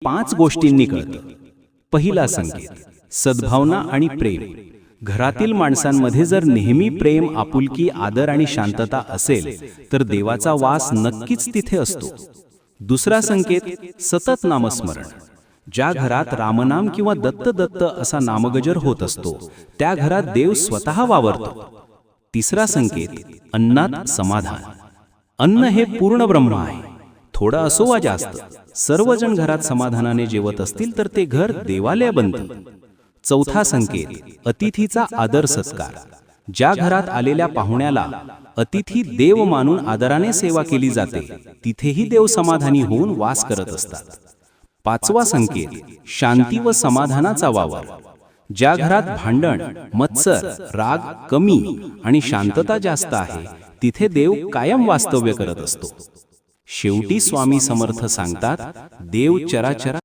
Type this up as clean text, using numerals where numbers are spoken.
5 गोष्टींनी कळतं. पहिला संकेत, सद्भावना आणि प्रेम. घरातील माणसांमध्ये जर नेहमी प्रेम, आपुलकी, आदर आणि शांतता असेल तर देवाचा वास नक्कीच तिथे असतो. दुसरा संकेत, सतत नामस्मरण. ज्या घरात रामनाम किंवा दत्त दत्त असा नामगजर होत असतो त्या घरात देव स्वतः वावरतो. तिसरा संकेत, अन्नात समाधान. अन्न हे पूर्ण ब्रह्म आहे. थोडं असो वा जास्त, सर्वजण घरात समाधानाने जेवत असतील तर ते घर देवालय बनतं. चौथा संकेत, अतिथीचा आदर सत्कार. ज्या घरात आलेल्या पाहुण्याला अतिथी देव मानून आदराने सेवा केली जाते तिथेही देव समाधानी होऊन वास करत असतात. पाचवा संकेत, शांती व समाधानाचा वावर. ज्या घरात भांडण, मत्सर, राग कमी आणि शांतता जास्त आहे तिथे देव कायम वास्तव्य करत असतो. शेवटी स्वामी समर्थ सांगतात, देव चराचरा